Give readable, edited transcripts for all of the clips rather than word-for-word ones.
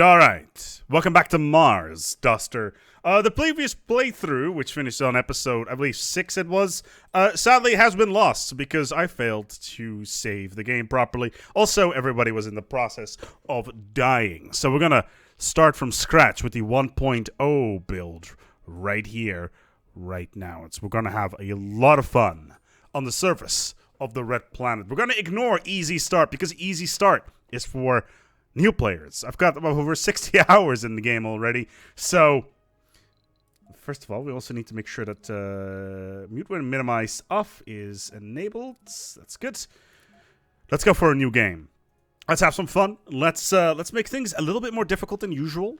Alright, welcome back to Mars, Duster. The previous playthrough, which finished on episode, I believe 6 it was, sadly has been lost because I failed to save the game properly. Also, everybody was in the process of dying. So we're gonna start from scratch with the 1.0 build right here, right now. We're gonna have a lot of fun on the surface of the red planet. We're gonna ignore easy start because easy start is for new players. I've got about over 60 hours in the game already. So, first of all, we also need to make sure that mute when minimize off is enabled. That's good. Let's go for a new game. Let's have some fun. Let's make things a little bit more difficult than usual.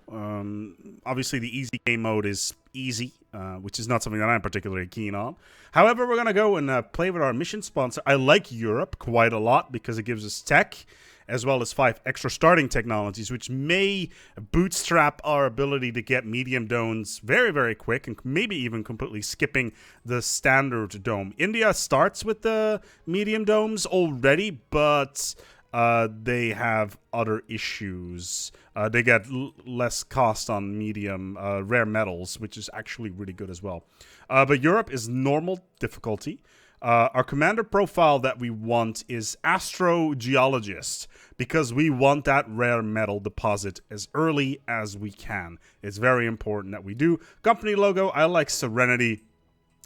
Obviously, the easy game mode is easy, which is not something that I'm particularly keen on. However, we're gonna go and play with our mission sponsor. I like Europe quite a lot because it gives us tech, as well as 5 extra starting technologies, which may bootstrap our ability to get medium domes very, very quick, and maybe even completely skipping the standard dome. India starts with the medium domes already, but they have other issues. They get less cost on medium rare metals, which is actually really good as well. But Europe is normal difficulty. Our commander profile that we want is astrogeologist, because we want that rare metal deposit as early as we can. It's very important that we do. Company logo, I like Serenity.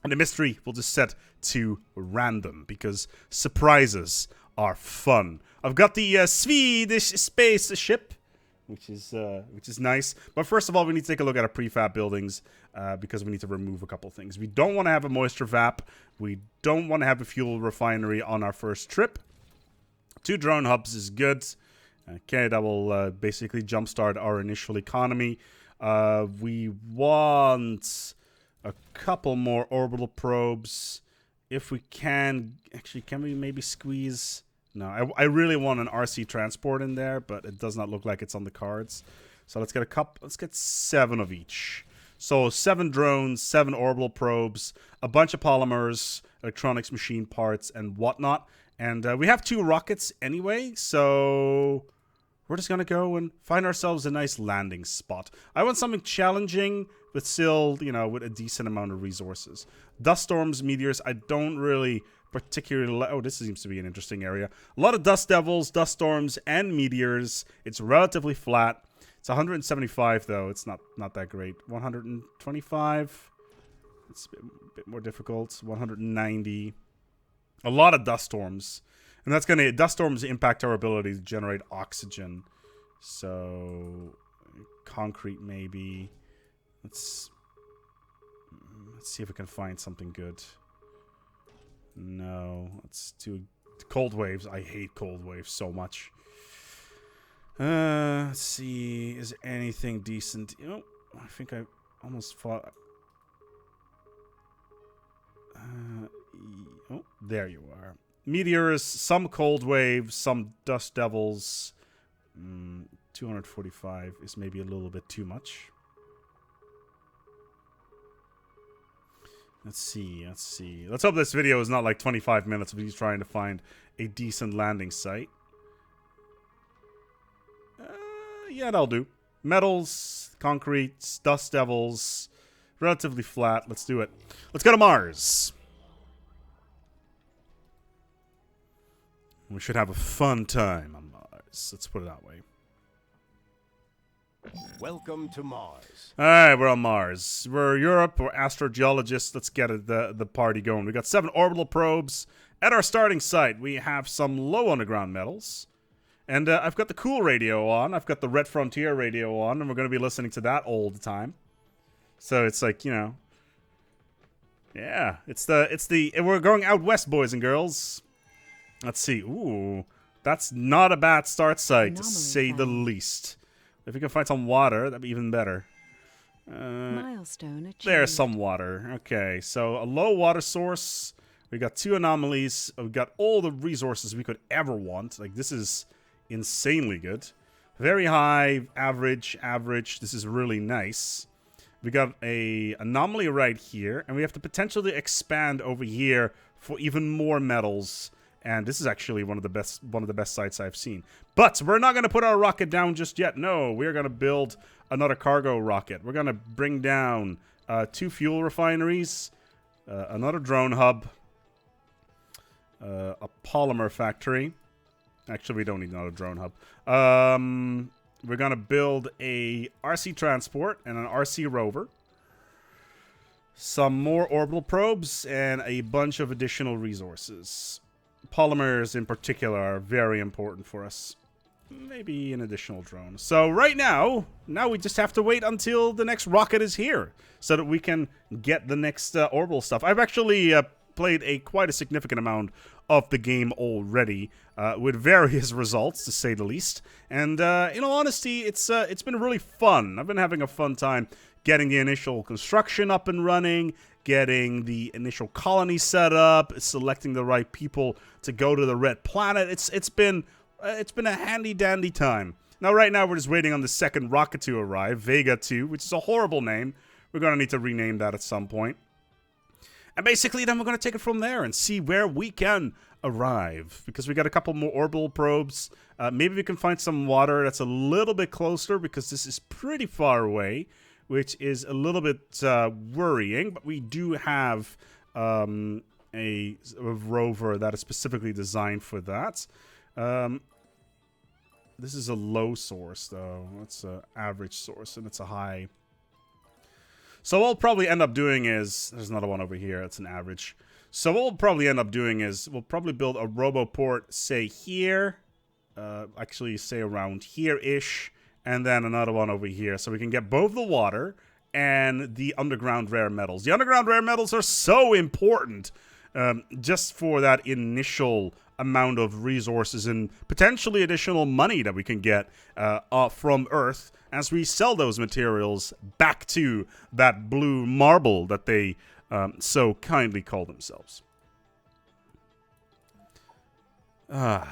And the mystery we'll just set to random, because surprises are fun. I've got the Swedish spaceship, which is nice. But first of all, we need to take a look at our prefab buildings because we need to remove a couple things. We don't want to have a moisture vap. We don't want to have a fuel refinery on our first trip. 2 drone hubs is good. Okay, that will basically jumpstart our initial economy. We want a couple more orbital probes. If we can, actually, can we maybe squeeze? No, I really want an RC transport in there, but it does not look like it's on the cards. So let's get a couple. Let's get 7 of each. So 7 drones, 7 orbital probes, a bunch of polymers, electronics, machine parts, and whatnot. And we have 2 rockets anyway, so we're just gonna go and find ourselves a nice landing spot. I want something challenging, but still, you know, with a decent amount of resources. Dust storms, meteors, I don't really particularly... Oh, this seems to be an interesting area. A lot of dust devils, dust storms, and meteors. It's relatively flat. It's 175, though. It's not that great. 125. It's a bit more difficult. 190. A lot of dust storms. And that's going to... Dust storms impact our ability to generate oxygen. So... concrete, maybe. Let's see if we can find something good. No, let's do cold waves. I hate cold waves so much. Let's see. Is there anything decent? You know, I think I almost fought. Oh, there you are. Meteors, some cold waves, some dust devils. 245 is maybe a little bit too much. Let's see. Let's hope this video is not like 25 minutes of me trying to find a decent landing site. Yeah, that'll do. Metals, concrete, dust devils, relatively flat. Let's do it. Let's go to Mars. We should have a fun time on Mars. Let's put it that way. Welcome to Mars. Alright, we're on Mars. We're Europe, we're astrogeologists. Let's get the party going. We got 7 orbital probes. At our starting site, we have some low underground metals. And I've got the cool radio on. I've got the Red Frontier radio on, and we're going to be listening to that all the time. So it's like, you know. Yeah, we're going out west, boys and girls. Let's see. Ooh, that's not a bad start site, to say the least. If we can find some water, that'd be even better. Milestone achieved. There's some water. Okay, so a low water source. We got 2 anomalies. We got all the resources we could ever want. Like, this is insanely good. Very high, average. This is really nice. We got a anomaly right here, and we have the potential to expand over here for even more metals And this is actually one of the best sites I've seen. But we're not going to put our rocket down just yet. No, we're going to build another cargo rocket. We're going to bring down 2 fuel refineries, another drone hub, a polymer factory. Actually, we don't need another drone hub. We're going to build a RC transport and an RC rover. Some more orbital probes and a bunch of additional resources. Polymers in particular are very important for us. Maybe an additional drone. So right now we just have to wait until the next rocket is here so that we can get the next orbital stuff. I've actually played quite a significant amount of the game already, with various results, to say the least. And in all honesty, it's been really fun. I've been having a fun time getting the initial construction up and running, getting the initial colony set up, selecting the right people to go to the red planet. It's been a handy dandy time. Now, right now, we're just waiting on the second rocket to arrive, Vega 2, which is a horrible name. We're going to need to rename that at some point. And basically, then we're going to take it from there and see where we can arrive. Because we got a couple more orbital probes. Maybe we can find some water that's a little bit closer, because this is pretty far away, which is a little bit worrying. But we do have a rover that is specifically designed for that. This is a low source, though. It's an average source, and it's a high. So what we'll probably end up doing is... There's another one over here. It's an average. So what we'll probably end up doing is... We'll probably build a roboport, say, here. Actually, say around here-ish. And then another one over here. So we can get both the water and the underground rare metals. The underground rare metals are so important just for that initial amount of resources and potentially additional money that we can get from Earth as we sell those materials back to that blue marble that they so kindly call themselves. All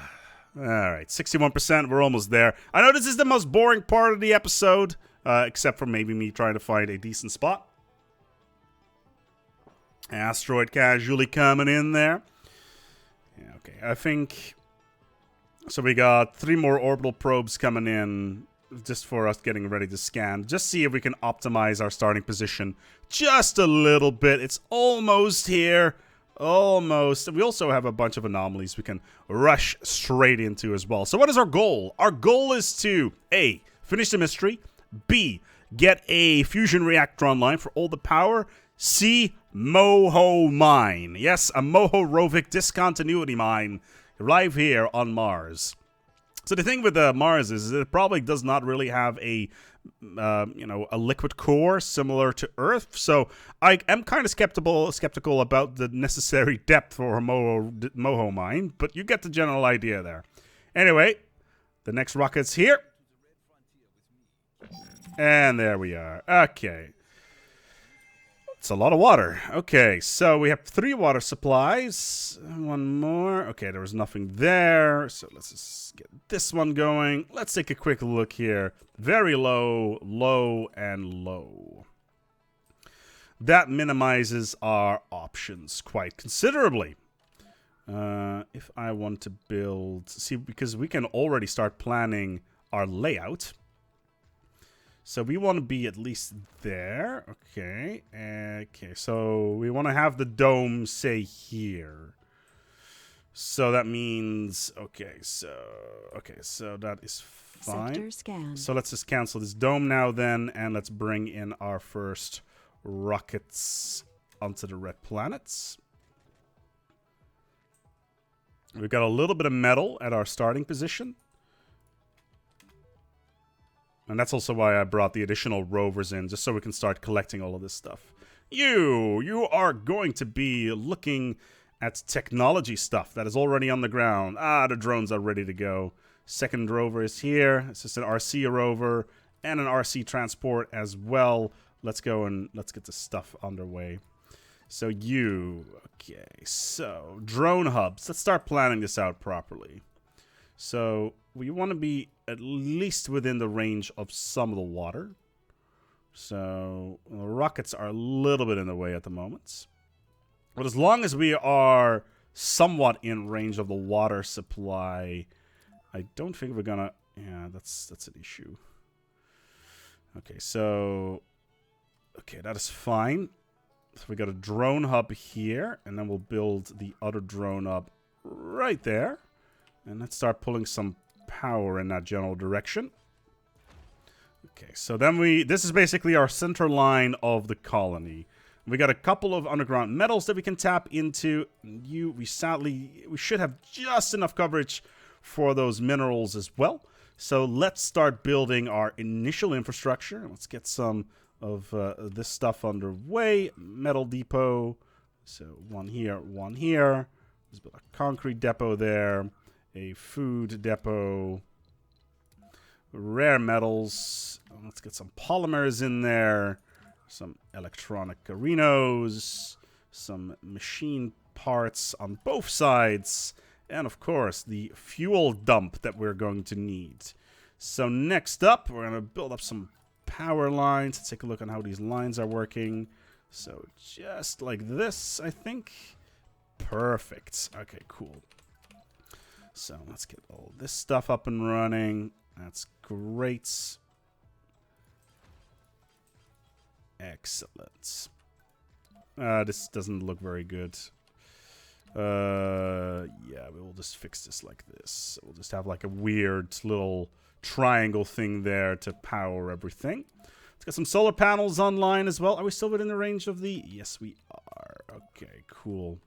right, 61%. We're almost there. I know this is the most boring part of the episode, except for maybe me trying to find a decent spot. Asteroid casually coming in there. Yeah, okay, I think... So we got 3 more orbital probes coming in just for us getting ready to scan. Just see if we can optimize our starting position just a little bit. It's almost here. Almost. We also have a bunch of anomalies we can rush straight into as well. So what is our goal? Our goal is to A, finish the mystery. B, get a fusion reactor online for all the power. C, Moho mine. Yes, a Moho-Rovic discontinuity mine arrive here on Mars. So the thing with Mars is it probably does not really have a liquid core similar to Earth. So I am kind of skeptical about the necessary depth for a Moho mine, but you get the general idea there. Anyway, the next rocket's here. And there we are. Okay. It's a lot of water. Okay, so we have 3 water supplies. 1 more. Okay, there was nothing there. So let's just get this one going. Let's take a quick look here. Very low, low, and low. That minimizes our options quite considerably. If I want to build... See, because we can already start planning our layout. So we want to be at least there. Okay. Okay, so we want to have the dome, say, here. So that means... Okay, so that is fine. Sector scan. So let's just cancel this dome now then, and let's bring in our first rockets onto the red planets. We've got a little bit of metal at our starting position. And that's also why I brought the additional rovers in, just so we can start collecting all of this stuff. You are going to be looking at technology stuff that is already on the ground. The drones are ready to go. Second rover is here. It's just an RC rover and an RC transport as well. Let's go and let's get this stuff underway. So okay, so drone hubs. Let's start planning this out properly. So we want to be at least within the range of some of the water. So the rockets are a little bit in the way at the moment. But as long as we are somewhat in range of the water supply. I don't think we're gonna... Yeah, that's an issue. Okay, so... Okay, that is fine. So we got a drone hub here, and then we'll build the other drone hub right there. And let's start pulling some power in that general direction. Okay, so then this is basically our center line of the colony. We got a couple of underground metals that we can tap into. We should have just enough coverage for those minerals as well. So let's start building our initial infrastructure. Let's get some of this stuff underway. Metal depot. So one here, one here. Let's build a concrete depot there. A food depot. Rare metals. Let's get some polymers in there. Some electronic arenos. Some machine parts on both sides. And of course, the fuel dump that we're going to need. So next up, we're going to build up some power lines. Let's take a look on how these lines are working. So just like this, I think. Perfect. Okay, cool. So let's get all this stuff up and running. That's great. Excellent. This doesn't look very good. Yeah, we will just fix this like this. We'll just have like a weird little triangle thing there to power everything. Let's get some solar panels online as well. Are we still within the range of the... Yes, we are. Okay, cool.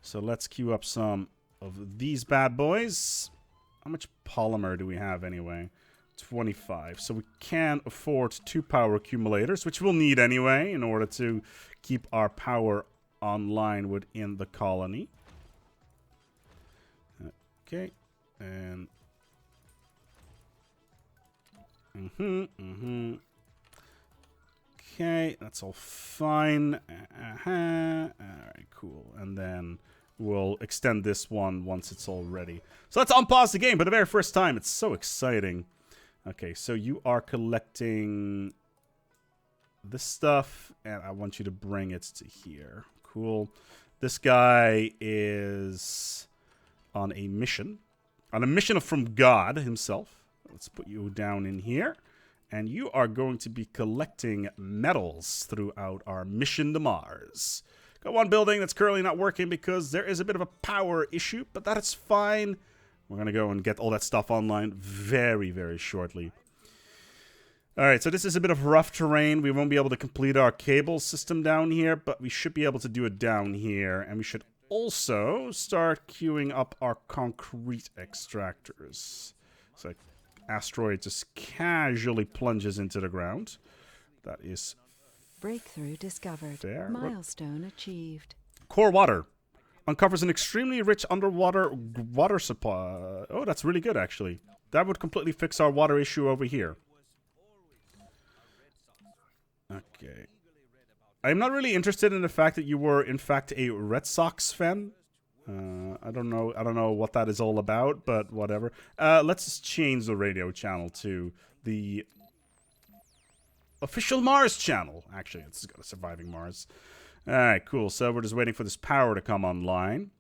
So let's queue up some of these bad boys. How much polymer do we have anyway? 25. So we can afford 2 power accumulators, which we'll need anyway in order to keep our power online within the colony. Okay. And... Okay, that's all fine. Alright, cool. And then we'll extend this one once it's all ready. So let's unpause the game for the very first time. It's so exciting. Okay, so you are collecting this stuff, and I want you to bring it to here. Cool. This guy is on a mission. On a mission from God himself. Let's put you down in here. And you are going to be collecting metals throughout our mission to Mars. Got one building that's currently not working because there is a bit of a power issue, but that is fine. We're going to go and get all that stuff online very, very shortly. Alright, so this is a bit of rough terrain. We won't be able to complete our cable system down here, but we should be able to do it down here. And we should also start queuing up our concrete extractors. So asteroid just casually plunges into the ground. That is breakthrough discovered. Fair. Milestone achieved. Core water uncovers an extremely rich underwater water supply. Oh, that's really good, actually. That would completely fix our water issue over here. Okay. I'm not really interested in the fact that you were, in fact, a Red Sox fan. I don't know what that is all about, but whatever. Let's just change the radio channel to the official Mars channel. Actually, it's got a surviving Mars. Alright, cool. So we're just waiting for this power to come online.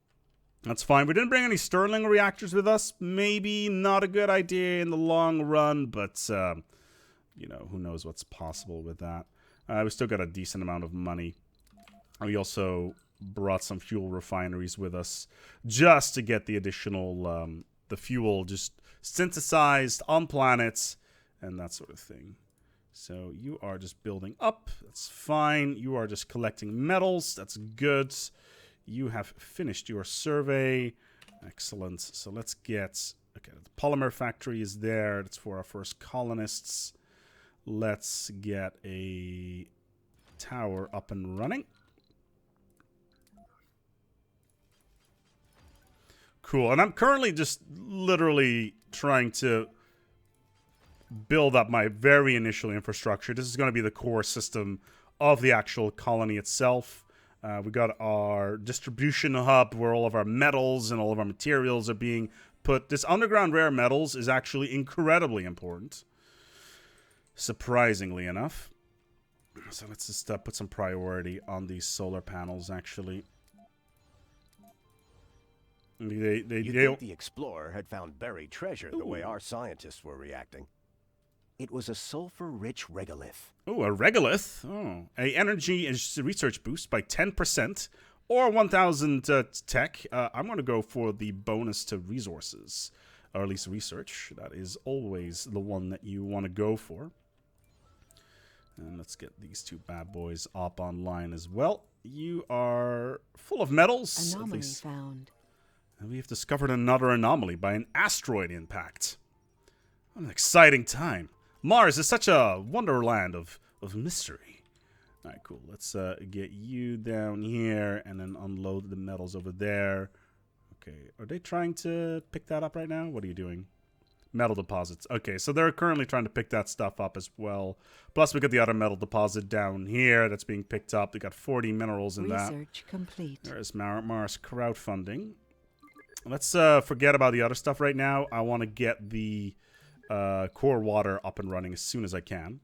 That's fine. We didn't bring any Stirling reactors with us. Maybe not a good idea in the long run, but, you know, who knows what's possible with that. We still got a decent amount of money. We also brought some fuel refineries with us just to get the additional, the fuel just synthesized on planets and that sort of thing. So you are just building up. That's fine. You are just collecting metals. That's good. You have finished your survey. Excellent. So let's get... Okay, the polymer factory is there. That's for our first colonists. Let's get a tower up and running. Cool. And I'm currently just literally trying to build up my very initial infrastructure. This is going to be the core system of the actual colony itself. We got our distribution hub where all of our metals and all of our materials are being put. This underground rare metals is actually incredibly important. Surprisingly enough. So let's just put some priority on these solar panels, actually. They You'd think the explorer had found buried treasure the way our scientists were reacting. It was a sulfur-rich regolith. Oh, a regolith. Oh, a energy and research boost by 10%, or 1,000 tech. I'm going to go for the bonus to resources, or at least research. That is always the one that you want to go for. And let's get these two bad boys up online as well. You are full of metals. Anomaly found. And we have discovered another anomaly by an asteroid impact. What an exciting time. Mars is such a wonderland of mystery. Alright, cool. Let's get you down here and then unload the metals over there. Okay, are they trying to pick that up right now? What are you doing? Metal deposits. Okay, so they're currently trying to pick that stuff up as well. Plus, we got the other metal deposit down here that's being picked up. We got 40 minerals in that. Research complete. There's Mars crowdfunding. Let's forget about the other stuff right now. I want to get the core water up and running as soon as I can.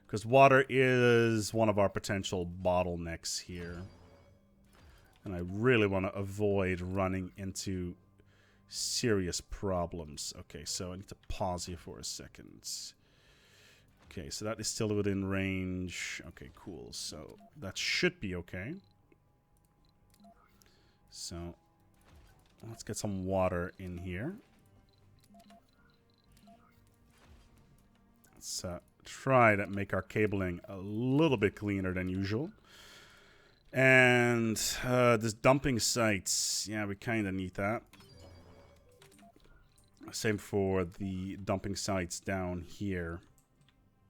Because water is one of our potential bottlenecks here. And I really want to avoid running into serious problems. Okay, so I need to pause here for a second. Okay, so that is still within range. Okay, cool. So that should be okay. So let's get some water in here. Let's try to make our cabling a little bit cleaner than usual. And this dumping sites, yeah, we kind of need that. Same for the dumping sites down here,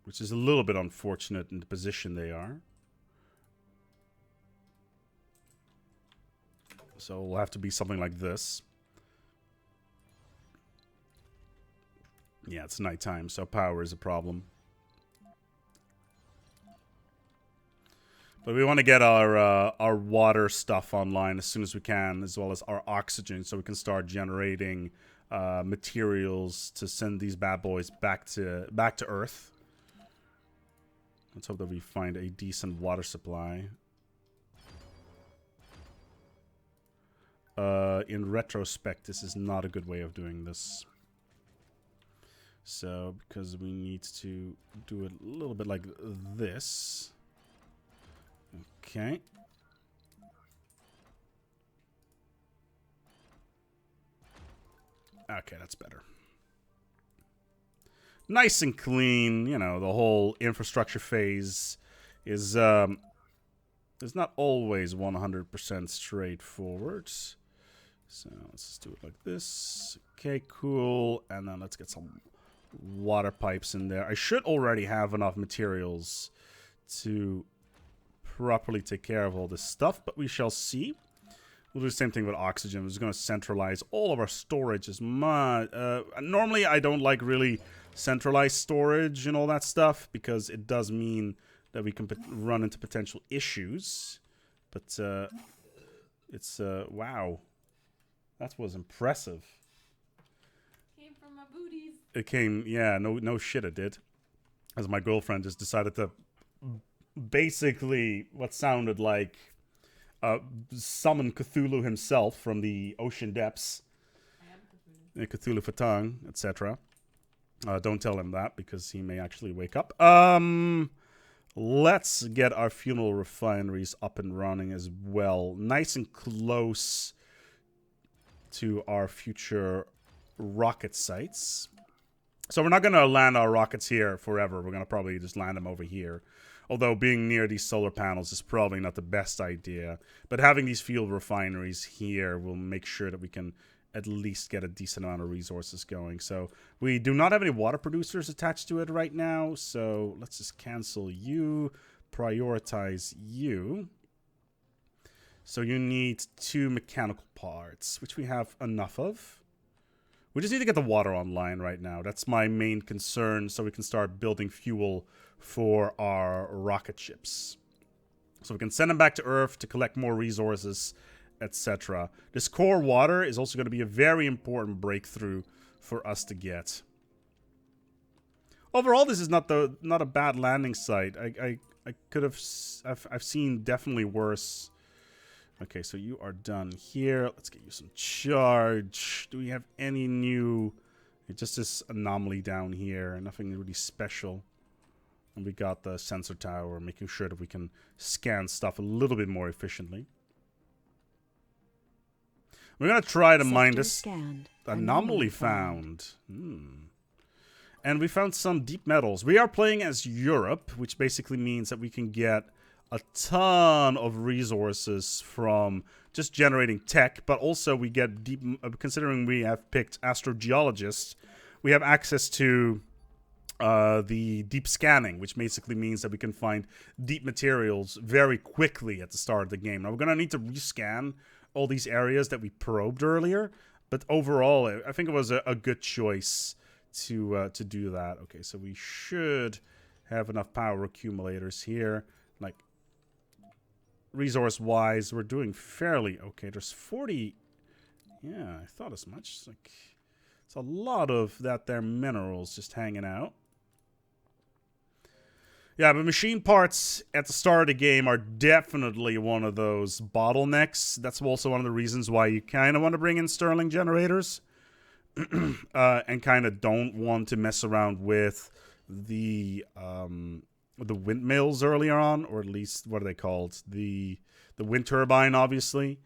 which is a little bit unfortunate in the position they are. So it'll have to be something like this. Yeah, it's nighttime, so power is a problem. But we want to get our water stuff online as soon as we can, as well as our oxygen, so we can start generating materials to send these bad boys back to Earth. Let's hope that we find a decent water supply. In retrospect, this is not a good way of doing this. So, because we need to do it a little bit like this. Okay. Okay, that's better. Nice and clean. You know, the whole infrastructure phase is not always 100% straightforward. So let's just do it like this. Okay, cool. And then let's get some water pipes in there. I should already have enough materials to properly take care of all this stuff, but we shall see. We'll do the same thing with oxygen. We're just going to centralize all of our storage as much. Normally, I don't like really centralized storage and all that stuff because it does mean that we can run into potential issues. But it's wow, that was impressive. Came from my booties. It came, yeah, no shit, it did. As my girlfriend just decided to basically what sounded like summon Cthulhu himself from the ocean depths. I am Cthulhu Cthulhu. Fatang, etc. Don't tell him that because he may actually wake up. Let's get our fuel refineries up and running as well. Nice and close to our future rocket sites. So we're not going to land our rockets here forever. We're going to probably just land them over here. Although being near these solar panels is probably not the best idea. But having these fuel refineries here will make sure that we can at least get a decent amount of resources going. So we do not have any water producers attached to it right now. So let's just cancel you, prioritize you. So you need 2 mechanical parts, which we have enough of. We just need to get the water online right now. That's my main concern, so we can start building fuel for our rocket ships. So we can send them back to Earth to collect more resources, etc. This core water is also going to be a very important breakthrough for us to get. Overall, this is not a bad landing site. I could have I've seen definitely worse Okay, so you are done here. Let's get you some charge. Do we have any new... It's just this anomaly down here. Nothing really special. And we got the sensor tower, making sure that we can scan stuff a little bit more efficiently. We're going to try to mine this Scanned. anomaly found. And we found some deep metals. We are playing as Europe, which basically means that we can get a ton of resources from just generating tech, but also we get deep, considering we have picked astrogeologists, we have access to the deep scanning, which basically means that we can find deep materials very quickly at the start of the game. Now, we're going to need to rescan all these areas that we probed earlier, but overall, I think it was a good choice to do that. Okay, so we should have enough power accumulators here. Like, resource-wise, we're doing fairly okay. There's 40... Yeah, I thought as much. It's like, it's a lot of that there minerals just hanging out. Yeah, but machine parts at the start of the game are definitely one of those bottlenecks. That's also one of the reasons why you kind of want to bring in Stirling generators. And kind of don't want to mess around with the windmills earlier on, or at least, what are they called? The wind turbine, obviously,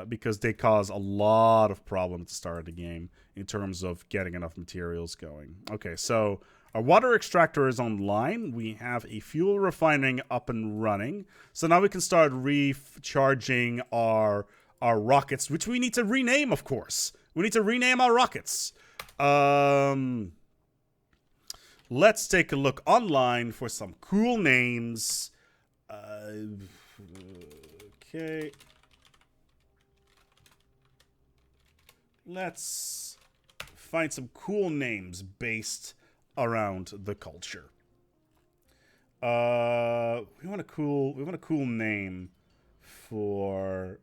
because they cause a lot of problems at the start of the game in terms of getting enough materials going. Okay, so our water extractor is online. We have a fuel refining up and running. So now we can start recharging our rockets, which we need to rename, of course. We need to rename our rockets. Let's take a look online for some cool names. Okay. Let's find some cool names based around the culture. We want a cool name for...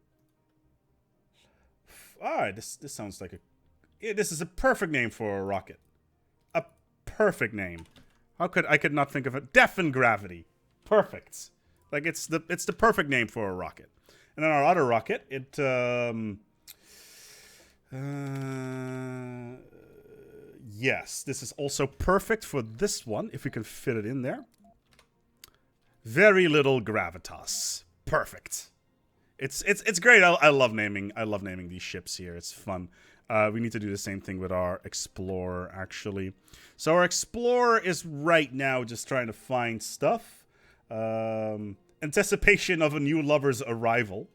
this sounds like this is a perfect name for a rocket. A perfect name. I could not think of it. Death and Gravity. Perfect. Like, it's the perfect name for a rocket. And then our other rocket, yes, this is also perfect for this one, if we can fit it in there. Very little gravitas. Perfect. It's great. I love naming these ships here. It's fun. We need to do the same thing with our Explorer, actually. So our Explorer is right now just trying to find stuff. Anticipation of a new lover's arrival.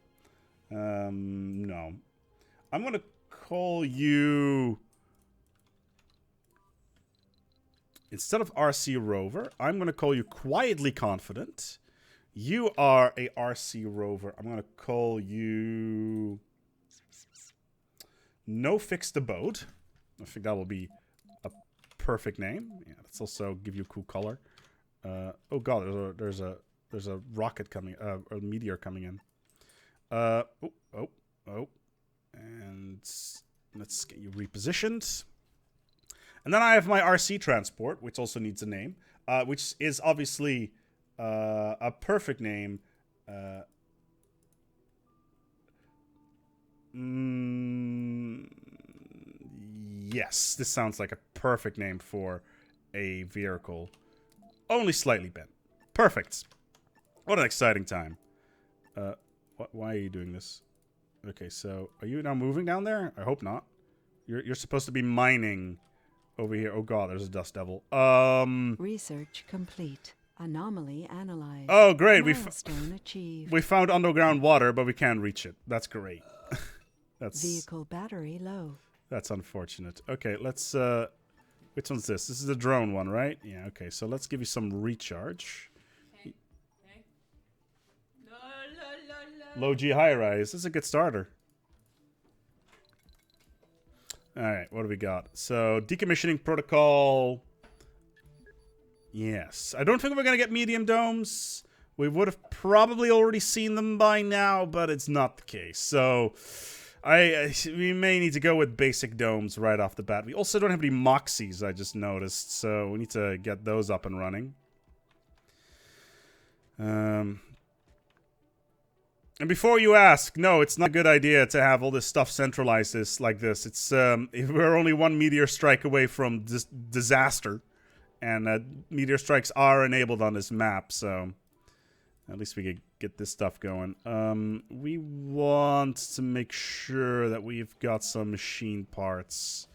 No. I'm going to call you... Instead of RC Rover, I'm going to call you Quietly Confident. You are a RC Rover. I'm going to call you... No Fixed Abode. I think that will be a perfect name. Yeah, let's also give you a cool color. Oh god, there's a rocket coming, a meteor coming in. Oh. And let's get you repositioned. And then I have my RC Transport, which also needs a name, which is obviously a perfect name. Yes, this sounds like a perfect name for a vehicle. Only slightly bent. Perfect. What an exciting time. Why are you doing this? Okay, so are you now moving down there? I hope not. You're supposed to be mining over here. Oh god, there's a dust devil. Research complete. Anomaly analyzed. Oh great, Milestone achieved. we found underground water, but we can't reach it. That's great. Vehicle battery low. That's unfortunate. Okay, let's which one's this? This is the drone one, right? Yeah, okay. So let's give you some recharge. Okay. Low G high rise. This is a good starter. Alright, what do we got? So, Decommissioning Protocol. Yes. I don't think we're going to get medium domes. We would have probably already seen them by now, but it's not the case. So, we may need to go with basic domes right off the bat. We also don't have any Moxies, I just noticed. So, we need to get those up and running. And And before you ask, no, it's not a good idea to have all this stuff centralized like this. It's we're only one meteor strike away from disaster, and meteor strikes are enabled on this map, so at least we could get this stuff going. We want to make sure that we've got some machine parts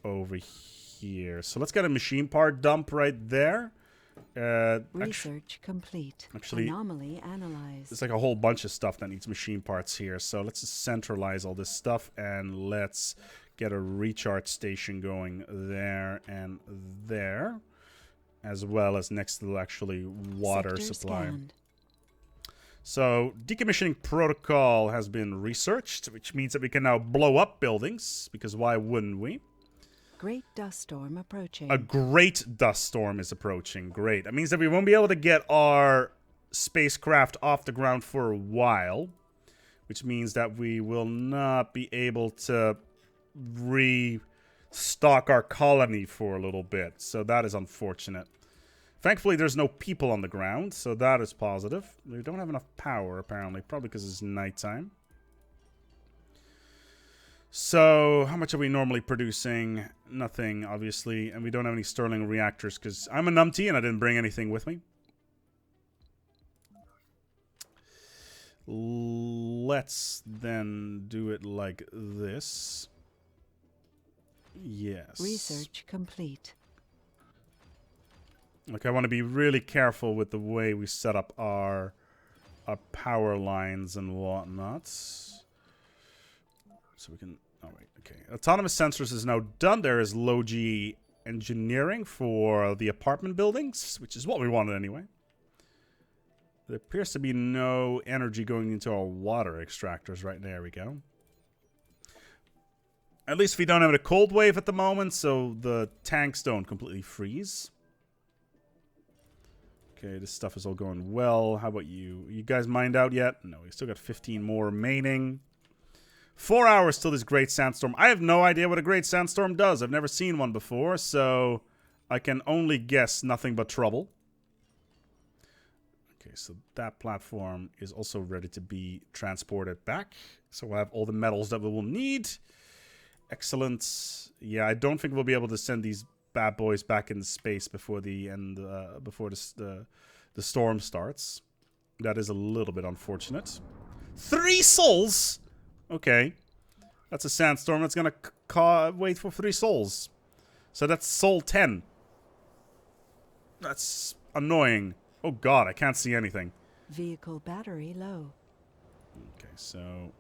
over here. So let's get a machine part dump right there. Research complete. Actually, anomaly analyzed. there's like a whole bunch of stuff that needs machine parts here. So let's just centralize all this stuff and let's get a recharge station going there and there, as well as next to the actually water Sector supply. scanned. So decommissioning protocol has been researched, which means that we can now blow up buildings, because why wouldn't we? Great dust storm approaching. A great dust storm is approaching. Great. That means that we won't be able to get our spacecraft off the ground for a while, which means that we will not be able to restock our colony for a little bit. So that is unfortunate. Thankfully, there's no people on the ground, so that is positive. We don't have enough power, apparently, probably because it's nighttime. So, how much are we normally producing? Nothing, obviously. And we don't have any Stirling reactors because I'm a numpty and I didn't bring anything with me. Let's then do it like this. Yes. Research complete. Like, I want to be really careful with the way we set up our power lines and whatnot. So we can... Oh, wait. Okay. Autonomous sensors is now done. There is low-G engineering for the apartment buildings, which is what we wanted anyway. There appears to be no energy going into our water extractors right there. We go. At least we don't have a cold wave at the moment, so the tanks don't completely freeze. Okay, this stuff is all going well. How about you? You guys mined out yet? No, we still got 15 more remaining. 4 hours till this great sandstorm. I have no idea what a great sandstorm does. I've never seen one before, so I can only guess nothing but trouble. Okay, so that platform is also ready to be transported back. So we'll have all the metals that we will need. Excellent. Yeah, I don't think we'll be able to send these bad boys back into space before the end, before the storm starts. That is a little bit unfortunate. 3 souls? Okay. That's a sandstorm that's gonna wait for 3 souls. So that's soul 10. That's annoying. Oh god, I can't see anything. Vehicle battery low. Okay, so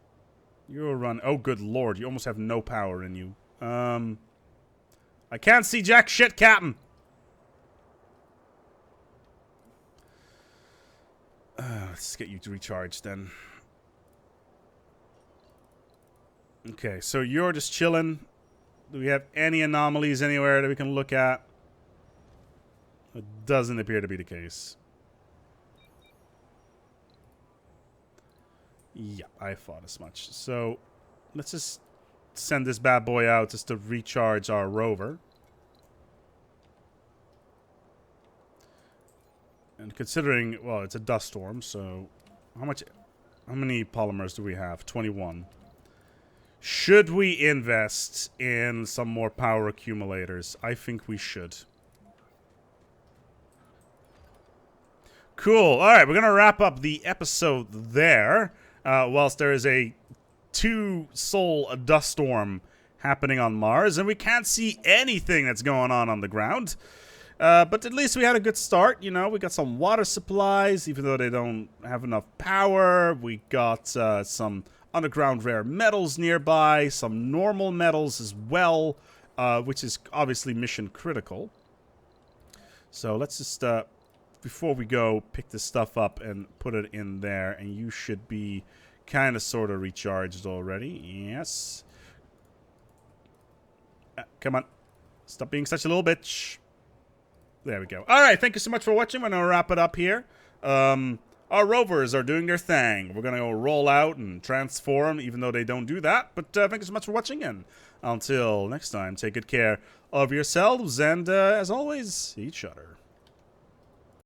you'll run. Oh good lord, you almost have no power in you. I can't see jack shit, Captain. Let's get you to recharge then. Okay, so you're just chilling. Do we have any anomalies anywhere that we can look at? It doesn't appear to be the case. Yeah, I thought as much. So, let's just send this bad boy out just to recharge our rover. And considering, well, it's a dust storm, so how many polymers do we have? 21. Should we invest in some more power accumulators? I think we should. Cool. All right, we're going to wrap up the episode there. Whilst there is a 2-soul dust storm happening on Mars, and we can't see anything that's going on the ground. But at least we had a good start, you know. We got some water supplies, even though they don't have enough power. We got some underground rare metals nearby, some normal metals as well, which is obviously mission critical. So let's just, before we go, pick this stuff up and put it in there, and you should be kind of sort of recharged already. Yes. Come on. Stop being such a little bitch. There we go. All right, thank you so much for watching. We're going to wrap it up here. Our rovers are doing their thing. We're going to go roll out and transform, even though they don't do that. But thank you so much for watching, and until next time, take good care of yourselves, and as always, each other.